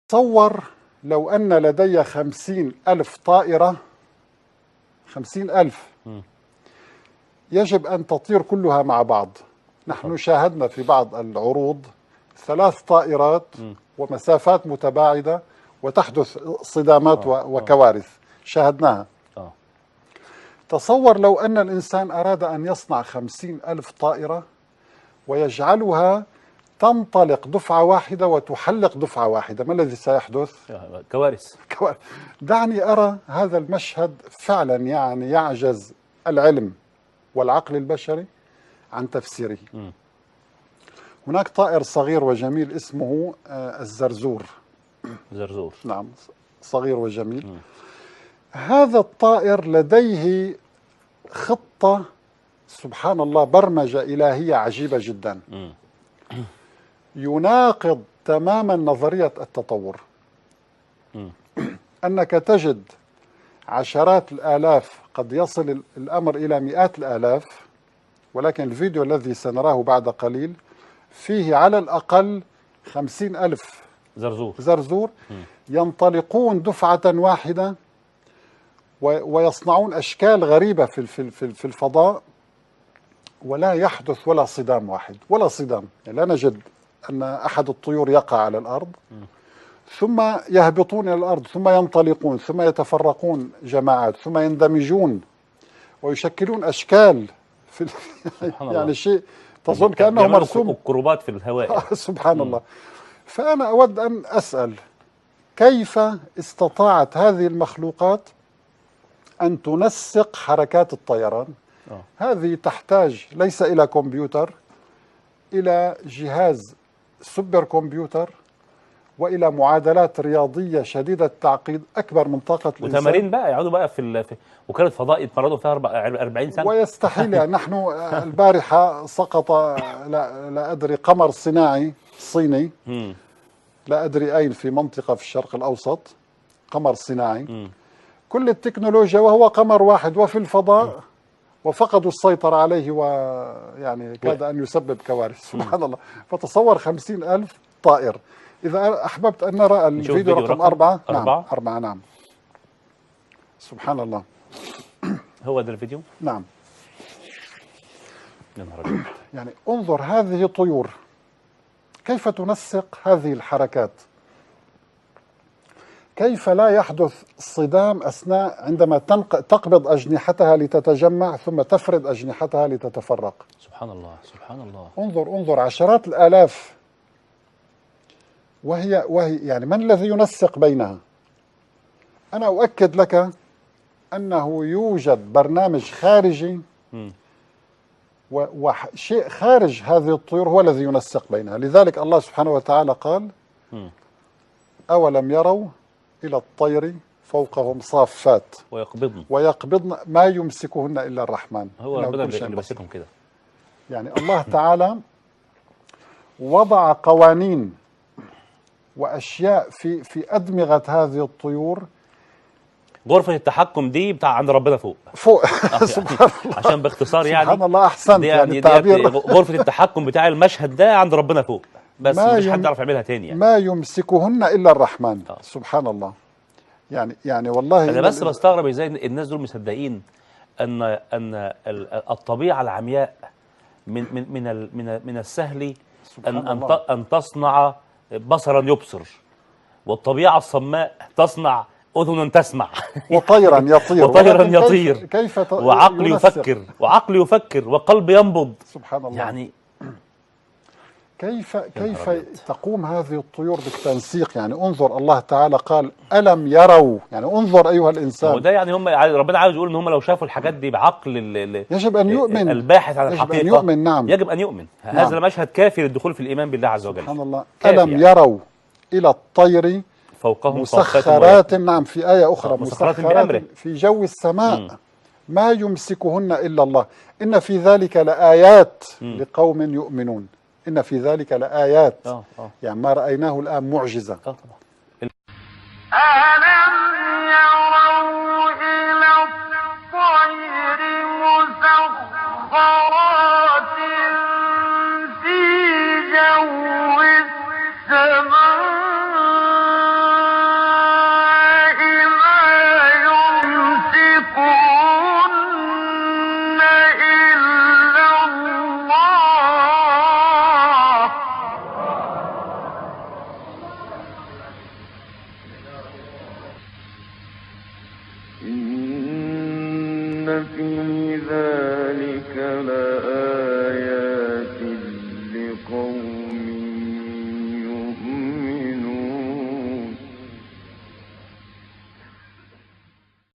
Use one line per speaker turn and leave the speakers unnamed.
تصور لو أن لدي 50,000 طائرة، 50,000 يجب أن تطير كلها مع بعض. نحن شاهدنا في بعض العروض 3 طائرات ومسافات متباعدة وتحدث صدامات وكوارث شاهدناها. تصور لو أن الإنسان أراد أن يصنع 50,000 طائرة ويجعلها تنطلق دفعة واحدة وتحلق دفعة واحدة، ما الذي سيحدث؟
كوارث.
دعني أرى هذا المشهد فعلا، يعني يعجز العلم والعقل البشري عن تفسيره. هناك طائر صغير وجميل اسمه الزرزور.
زرزور،
نعم، صغير وجميل. هذا الطائر لديه خطة سبحان الله، برمجة إلهية عجيبة جدا. يناقض تماما نظرية التطور. أنك تجد عشرات الآلاف، قد يصل الأمر إلى مئات الآلاف، ولكن الفيديو الذي سنراه بعد قليل فيه على الأقل 50,000 زرزور ينطلقون دفعة واحدة ويصنعون أشكال غريبة في الفضاء، ولا يحدث ولا صدام واحد، ولا صدام. يعني لا نجد أن أحد الطيور يقع على الأرض، ثم يهبطون إلى الأرض، ثم ينطلقون، ثم يتفرقون جماعات، ثم يندمجون ويشكلون أشكال يعني شيء تظن كأنه مرسوم،
الكروبات في الهواء.
سبحان الله. فأنا أود أن أسأل، كيف استطاعت هذه المخلوقات أن تنسق حركات الطيران؟ هذه تحتاج ليس إلى كمبيوتر، إلى جهاز سوبر كمبيوتر، وإلى معادلات رياضية شديدة التعقيد أكبر من طاقة الإنسان.
وتمارين بقى، يقعدوا بقى في وكالة فضاء يتمرنوا فيها 40 سنة.
ويستحيل. يعني نحن البارحة سقط لا أدري قمر صناعي صيني، لا أدري أين، في منطقة في الشرق الأوسط، قمر صناعي. كل التكنولوجيا وهو قمر واحد وفي الفضاء، وفقدوا السيطرة عليه، ويعني كاد أن يسبب كوارث. سبحان الله. فتصور 50,000 طائر. إذا أحببت أن نرى الفيديو رقم 4. نعم 4. نعم سبحان الله.
هو ده الفيديو؟
نعم. يعني انظر هذه طيور كيف تنسق هذه الحركات، كيف لا يحدث صدام أثناء عندما تقبض أجنحتها لتتجمع ثم تفرد أجنحتها لتتفرق.
سبحان الله سبحان الله.
انظر عشرات الآلاف، وهي يعني من الذي ينسق بينها؟ أنا أؤكد لك أنه يوجد برنامج خارجي وشيء خارج هذه الطيور هو الذي ينسق بينها. لذلك الله سبحانه وتعالى قال: أولم يروا إلى الطير فوقهم صافات ويقبضن ما يمسكهن إلا الرحمن.
هو ربنا اللي ماسكهم كده.
يعني الله تعالى وضع قوانين وأشياء في أدمغة هذه الطيور.
غرفة التحكم دي بتاع عند ربنا فوق.
سبحان الله.
عشان باختصار يعني
سبحان الله، أحسنت يعني التعبير.
غرفة التحكم بتاع المشهد ده عند ربنا فوق، بس مش حد يعرف يعملها تاني يعني.
ما يمسكهن إلا الرحمن. سبحان الله. يعني والله
أنا بس بستغرب ازاي الناس دول مصدقين أن الطبيعة العمياء من السهل أن تصنع بصرا يبصر، والطبيعة الصماء تصنع أذنا تسمع،
وطيرا يطير،
وطيرا يطير، وعقل يفكر وقلب ينبض.
سبحان الله.
يعني
كيف تقوم هذه الطيور بالتنسيق؟ يعني انظر، الله تعالى قال: ألم يروا، يعني انظر أيها الإنسان.
وده يعني ربنا عاوز يقول إن هم لو شافوا الحاجات دي بعقل
يجب أن يؤمن،
الباحث عن الحقيقة، يجب أن
يؤمن. نعم
يجب أن يؤمن.
نعم.
هذا المشهد كافي للدخول في الإيمان بالله عز وجل.
سبحان الله. ألم يروا إلى الطير
فوقهم
مسخرات. نعم، في آية أخرى
مسخرات بأمره
في جو السماء ما يمسكهن إلا الله. إن في ذلك لآيات لقوم يؤمنون. إن في ذلك لآيات. يعني ما رأيناه الآن معجزة.
طبعا.
ألم يروا إلى الطير مسخرات في جو السماء في ذلك لآيات